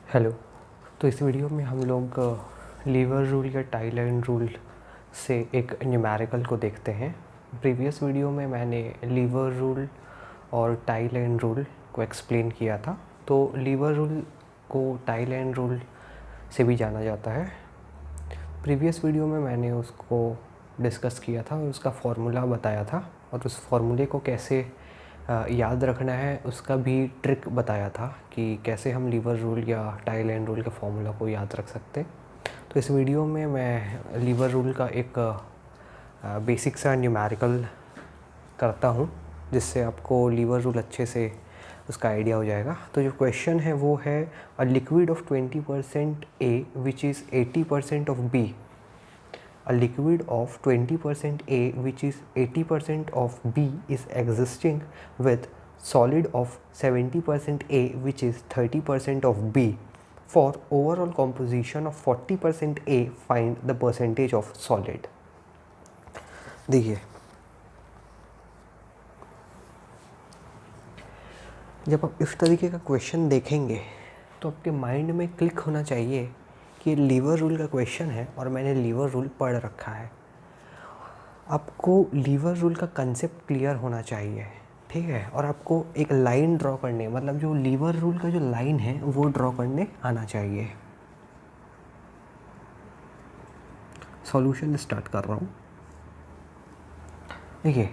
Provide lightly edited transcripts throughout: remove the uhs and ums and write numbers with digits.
Hello. तो इस video में हम लोग लीवर रूल या टाई लाइन रूल से एक न्यूमेरिकल को देखते हैं। प्रीवियस वीडियो में मैंने लीवर रूल और टाई लाइन रूल को एक्सप्लेन किया था। तो लीवर रूल को टाई लाइन रूल से भी जाना जाता है। प्रीवियस वीडियो में मैंने उसको डिस्कस किया था और उसका फॉर्मूला बताया था और उस फॉर्मूले को कैसे याद रखना है उसका भी ट्रिक बताया था कि कैसे हम लीवर रूल या टाई लाइन रूल के फॉर्मूला को याद रख सकते। तो इस वीडियो में मैं लीवर रूल का एक बेसिक सा न्यूमेरिकल करता हूँ जिससे आपको लीवर रूल अच्छे से उसका आइडिया हो जाएगा। तो जो क्वेश्चन है वो है a liquid of 20% A which is 80% of B। A liquid of 20% A which is 80% of B is existing with solid of 70% A which is 30% of B. For overall composition of 40% A, find the percentage of solid. देखिए, जब आप इस तरीके का question देखेंगे तो आपके mind में क्लिक होना चाहिए कि लीवर रूल का क्वेश्चन है और मैंने लीवर रूल पढ़ रखा है। आपको लीवर रूल का कंसेप्ट क्लियर होना चाहिए, ठीक है। और आपको एक लाइन ड्रॉ करने, मतलब जो लीवर रूल का जो लाइन है वो ड्रॉ करने आना चाहिए। सॉल्यूशन स्टार्ट कर रहा हूँ। देखिए,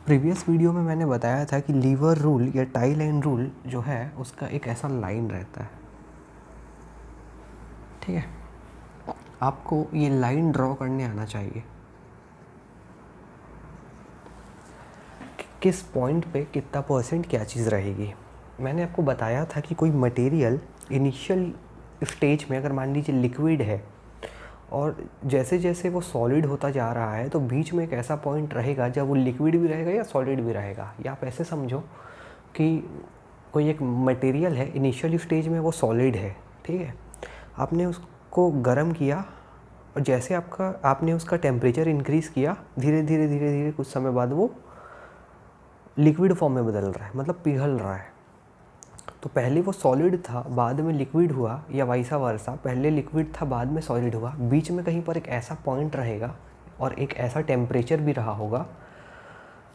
प्रीवियस वीडियो में मैंने बताया था कि लीवर रूल या टाई लाइन रूल जो है उसका एक ऐसा लाइन रहता है, ठीक है। आपको ये लाइन ड्रॉ करने आना चाहिए। किस पॉइंट पे कितना परसेंट क्या चीज़ रहेगी। मैंने आपको बताया था कि कोई मटेरियल इनिशियल स्टेज में अगर मान लीजिए लिक्विड है और जैसे जैसे वो सॉलिड होता जा रहा है तो बीच में एक ऐसा पॉइंट रहेगा जब वो लिक्विड भी रहेगा या सॉलिड भी रहेगा। या आप ऐसे समझो कि कोई एक मटेरियल है, इनिशियल स्टेज में वो सॉलिड है, ठीक है। आपने उसको गर्म किया और जैसे आपने उसका टेम्परेचर इंक्रीज़ किया, धीरे धीरे धीरे धीरे कुछ समय बाद वो लिक्विड फॉर्म में बदल रहा है, मतलब पिघल रहा है। तो पहले वो सॉलिड था, बाद में लिक्विड हुआ, या वाइसा वर्सा, पहले लिक्विड था बाद में सॉलिड हुआ। बीच में कहीं पर एक ऐसा पॉइंट रहेगा और एक ऐसा टेम्परेचर भी रहा होगा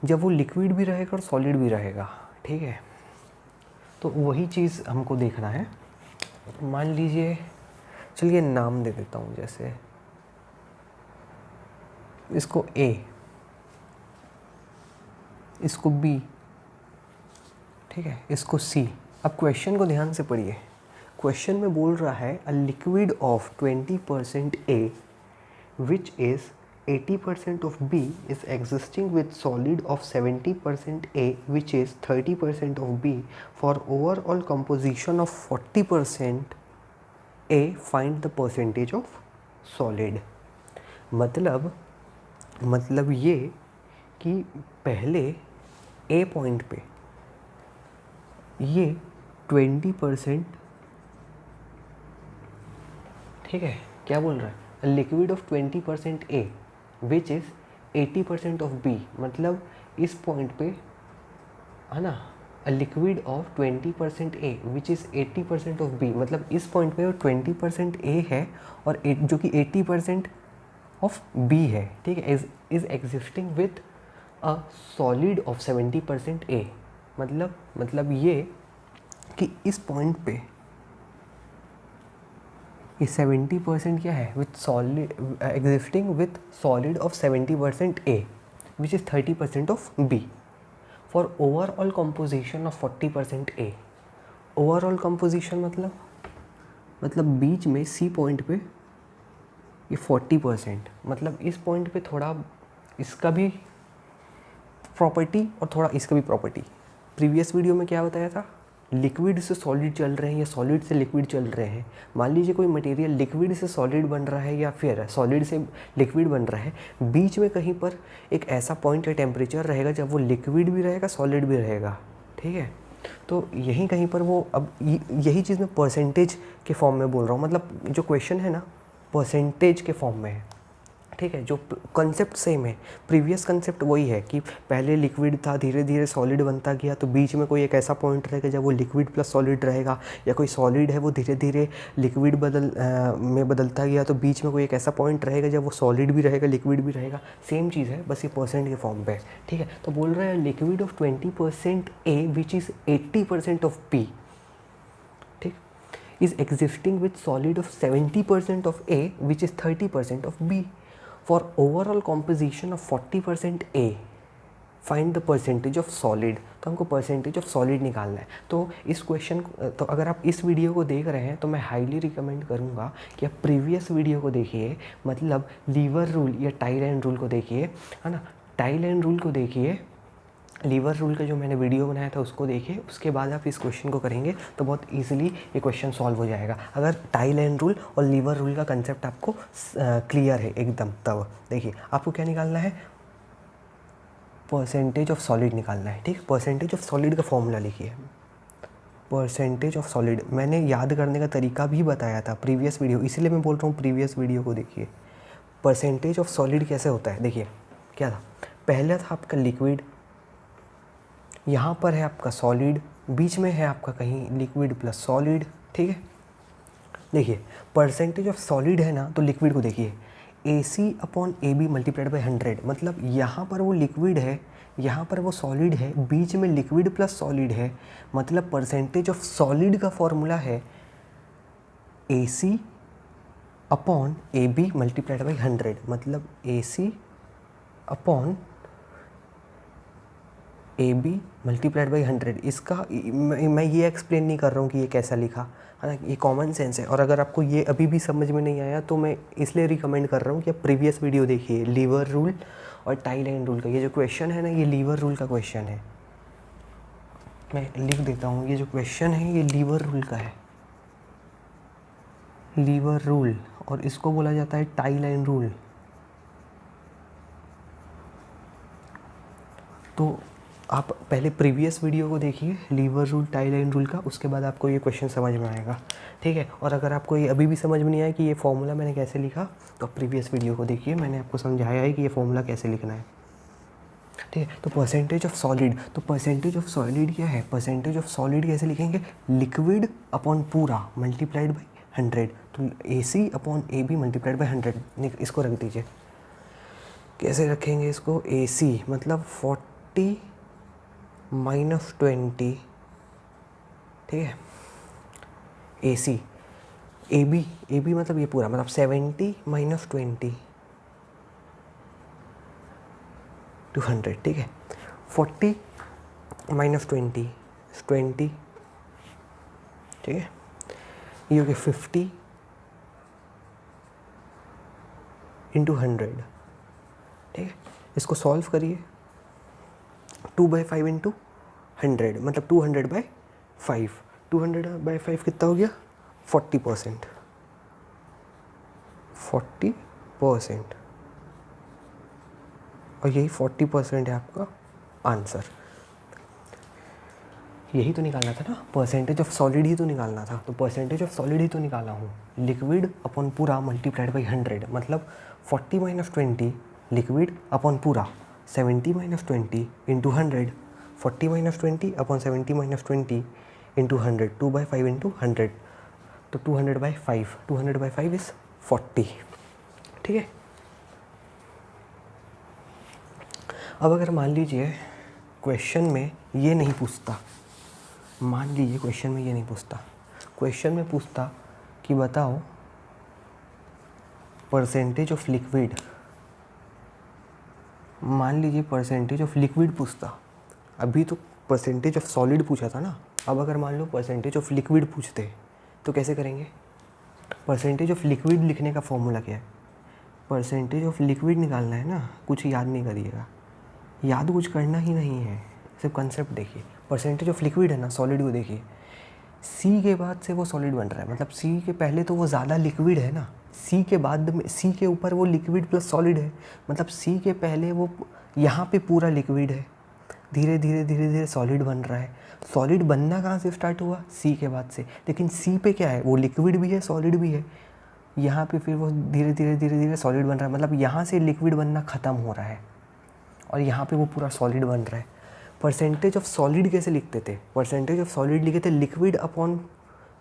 जब वो लिक्विड भी रहेगा और सॉलिड भी रहेगा, ठीक है। तो वही चीज़ हमको देखना है। मान लीजिए, चलिए नाम दे देता हूँ, जैसे इसको A, इसको B, ठीक है, इसको C। अब क्वेश्चन को ध्यान से पढ़िए। क्वेश्चन में बोल रहा है a liquid of 20% A which is 80% of B is existing with solid of 70% A which is 30% of B। For overall composition of 40% A, find the percentage of solid. मतलब ये कि पहले A पॉइंट पे ये 20%, ठीक है, क्या बोल रहा है, liquid of 20% A which is 80% of B। मतलब इस पॉइंट पे है ना, liquid of 20% A which is 80% of B। मतलब इस पॉइंट पे 20% A है और जो कि 80% ऑफ B है, ठीक है, is existing with a solid of 70% A। मतलब ये कि इस पॉइंट पे ये 70% क्या है, with solid, existing with solid of 70% A which is 30% of B। For overall composition of 40% A। Overall composition मतलब बीच में C पॉइंट पे ये 40%, मतलब इस पॉइंट पे थोड़ा इसका भी प्रॉपर्टी और थोड़ा इसका भी प्रॉपर्टी। प्रीवियस वीडियो में क्या बताया था, लिक्विड से सॉलिड चल रहे हैं या सॉलिड से लिक्विड चल रहे हैं। मान लीजिए कोई मटेरियल लिक्विड से सॉलिड बन रहा है या फिर सॉलिड से लिक्विड बन रहा है, बीच में कहीं पर एक ऐसा पॉइंट या टेम्परेचर रहेगा जब वो लिक्विड भी रहेगा सॉलिड भी रहेगा, ठीक है। तो यहीं कहीं पर वो, अब यही चीज़ मैं परसेंटेज के फॉर्म में बोल रहा हूँ। मतलब जो क्वेश्चन है ना परसेंटेज के फॉर्म में है, ठीक है, जो कंसेप्ट सेम है, प्रीवियस कंसेप्ट वही है कि पहले लिक्विड था, धीरे धीरे सॉलिड बनता गया, तो बीच में कोई एक ऐसा पॉइंट रहेगा जब वो लिक्विड प्लस सॉलिड रहेगा, या कोई सॉलिड है वो धीरे धीरे लिक्विड में बदलता गया, तो बीच में कोई एक ऐसा पॉइंट रहेगा जब वो सॉलिड भी रहेगा लिक्विड भी रहेगा। सेम चीज़ है, बस ये परसेंट के फॉर्म पे है, ठीक है। तो बोल रहे हैं liquid of 20% A which is 80% of P, ठीक, is existing with solid of 70% of A which is 30% of B. For overall composition of 40% A, find the percentage of solid। तो हमको percentage of solid निकालना है। तो इस question तो अगर आप इस वीडियो को देख रहे हैं तो मैं हाईली रिकमेंड करूँगा कि आप प्रीवियस वीडियो को देखिए, मतलब लीवर रूल या टाई लाइन रूल को देखिए, है ना। टाई लाइन रूल को देखिए, लीवर रूल का जो मैंने वीडियो बनाया था उसको देखिए, उसके बाद आप इस क्वेश्चन को करेंगे तो बहुत इजीली ये क्वेश्चन सॉल्व हो जाएगा। अगर टाई लाइन रूल और लीवर रूल का कंसेप्ट आपको क्लियर है एकदम, तब देखिए आपको क्या निकालना है, परसेंटेज ऑफ सॉलिड निकालना है, ठीक। परसेंटेज ऑफ सॉलिड का फॉर्मूला लिखिए, परसेंटेज ऑफ सॉलिड। मैंने याद करने का तरीका भी बताया था प्रीवियस वीडियो, इसीलिए मैं बोल रहा हूँ प्रीवियस वीडियो को देखिए। परसेंटेज ऑफ सॉलिड कैसे होता है, देखिए क्या था, पहले था आपका लिक्विड, यहाँ पर है आपका सॉलिड, बीच में है आपका कहीं लिक्विड प्लस सॉलिड, ठीक है। देखिए परसेंटेज ऑफ सॉलिड है ना, तो लिक्विड को देखिए AC/AB मल्टीप्लाइड बाई 100, मतलब यहाँ पर वो लिक्विड है, यहाँ पर वो सॉलिड है, बीच में लिक्विड प्लस सॉलिड है, मतलब परसेंटेज ऑफ सॉलिड का फॉर्मूला है AC/AB मल्टीप्लाइड बाई 100, मतलब AC/AB मल्टीप्लाइड बाई 100। इसका मैं ये एक्सप्लेन नहीं कर रहा हूँ कि ये कैसा लिखा, है ना, ये कॉमन सेंस है। और अगर आपको ये अभी भी समझ में नहीं आया तो मैं इसलिए रिकमेंड कर रहा हूँ कि आप प्रीवियस वीडियो देखिए, लीवर रूल और टाई लाइन रूल का। ये जो क्वेश्चन है ना, ये लीवर रूल का क्वेश्चन है, मैं लिख देता हूँ, ये जो क्वेश्चन है ये लीवर रूल का है, लीवर रूल, और इसको बोला जाता है टाई लाइन रूल। तो आप पहले प्रीवियस वीडियो को देखिए, lever rule tie line rule का, उसके बाद आपको ये क्वेश्चन समझ में आएगा, ठीक है। और अगर आपको ये अभी भी समझ में नहीं आया कि ये फॉर्मूला मैंने कैसे लिखा, तो प्रीवियस वीडियो को देखिए, मैंने आपको समझाया है कि ये फॉर्मूला कैसे लिखना है, ठीक है। तो परसेंटेज ऑफ सॉलिड, तो परसेंटेज ऑफ सॉलिड क्या है, परसेंटेज ऑफ सॉलिड कैसे लिखेंगे, लिक्विड अपॉन पूरा मल्टीप्लाइड बाई 100, तो AC/AB मल्टीप्लाइड बाई 100, इसको रख दीजिए। कैसे रखेंगे इसको, AC मतलब 40 -20, ठीक है, AB मतलब ये पूरा, मतलब 70 - 20 to 100, ठीक है। 40 - 20 20, ठीक है। ये हो गया 50 × 100, ठीक है। इसको सॉल्व करिए, 2/5 × 100 मतलब 200/5, 200/5 कितना हो गया, 40%, 40%, और यही 40% है आपका आंसर। यही तो निकालना था ना, परसेंटेज ऑफ सॉलिड ही तो निकालना था, तो परसेंटेज ऑफ सॉलिड ही तो निकाला हूँ, लिक्विड अपॉन पूरा मल्टीप्लाइड बाई 100, मतलब 40 - 20 लिक्विड अपॉन पूरा, 70 - 20 × 100, 40 - 20 अपॉन 70 - 20 × 100, 2/5 × 100, तो 200/5, 200/5 इज़ 40, ठीक है। अब अगर मान लीजिए क्वेश्चन में ये नहीं पूछता, मान लीजिए क्वेश्चन में ये नहीं पूछता, क्वेश्चन में पूछता कि बताओ परसेंटेज ऑफ लिक्विड, मान लीजिए परसेंटेज ऑफ लिक्विड पूछता, अभी तो परसेंटेज ऑफ सॉलिड पूछा था ना, अब अगर मान लो परसेंटेज ऑफ लिक्विड पूछते तो कैसे करेंगे, परसेंटेज ऑफ लिक्विड लिखने का फॉर्मूला क्या है, परसेंटेज ऑफ लिक्विड निकालना है ना, कुछ याद नहीं करिएगा, याद कुछ करना ही नहीं है, सिर्फ कंसेप्ट देखिए। परसेंटेज ऑफ लिक्विड है ना, सॉलिड को देखिए, C के बाद से वो सॉलिड बन रहा है, मतलब C के पहले तो वो ज़्यादा लिक्विड है ना, C के बाद में C के ऊपर वो लिक्विड प्लस सॉलिड है, मतलब C के पहले वो यहाँ पे पूरा लिक्विड है, धीरे धीरे सॉलिड बन रहा है। सॉलिड बनना कहाँ से स्टार्ट हुआ, C के बाद से, लेकिन C पे क्या है, वो लिक्विड भी है सॉलिड भी है, यहाँ पे फिर वो धीरे धीरे सॉलिड बन रहा है, मतलब यहाँ से लिक्विड बनना ख़त्म हो रहा है और यहाँ पे वो पूरा सॉलिड बन रहा है। परसेंटेज ऑफ सॉलिड कैसे लिखते थे? परसेंटेज ऑफ सॉलिड लिखे थे लिक्विड अपॉन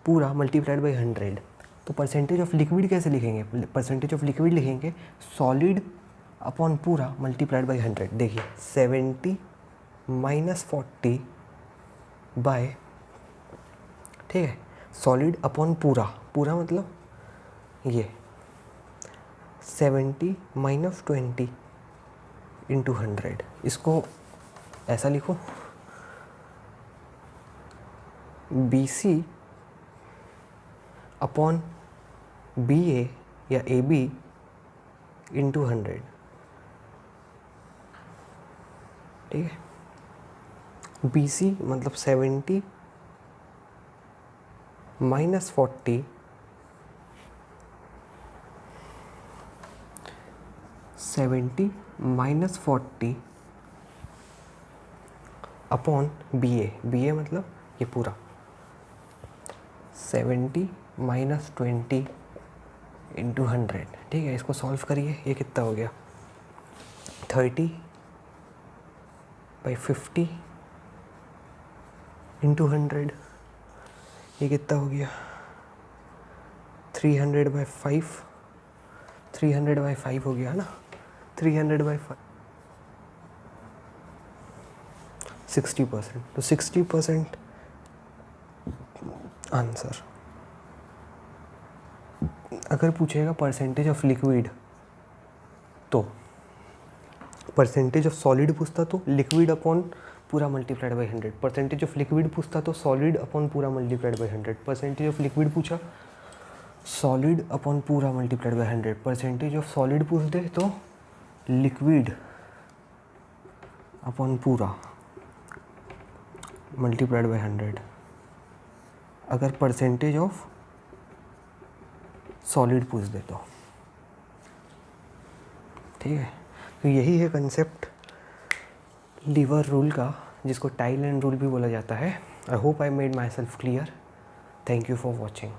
पूरा मल्टीप्लाइड बाई 100। तो परसेंटेज ऑफ लिक्विड कैसे लिखेंगे? परसेंटेज ऑफ लिक्विड लिखेंगे सॉलिड अपॉन पूरा मल्टीप्लाइड बाई 100। देखिए 70 माइनस 40 बाय, ठीक है, सॉलिड अपॉन पूरा, पूरा मतलब ये 70 माइनस 20 इंटू 100। इसको ऐसा लिखो BC अपॉन BA या AB इंटू 100, ठीक है। BC मतलब 70 माइनस 40 70 माइनस 40 अपॉन BA मतलब ये पूरा 70 माइनस 20 इंटू 100, ठीक है। इसको सॉल्व करिए, ये कितना हो गया? 30 बाई 50 इंटू 100, ये कितना हो गया? 300 बाई 5, 300 बाई 5 हो गया ना, 300 बाई 5 60%। तो 60% आंसर। अगर पूछेगा परसेंटेज ऑफ लिक्विड तो परसेंटेज ऑफ सॉलिड पूछता तो लिक्विड अपॉन पूरा multiplied by 100। Percentage of liquid पूछता तो सॉलिड अपॉन पूरा multiplied by 100। Percentage of liquid पूछा सॉलिड अपॉन पूरा multiplied by 100। Percentage of solid पूछ दे तो लिक्विड अपॉन पूरा मल्टीप्लाइड बाई 100। अगर परसेंटेज ऑफ सॉलिड पूछ दे तो, ठीक है। तो यही है कंसेप्ट लीवर रूल का, जिसको टाइल एंड रूल भी बोला जाता है। I hope I made my self clear. Thank you for watching.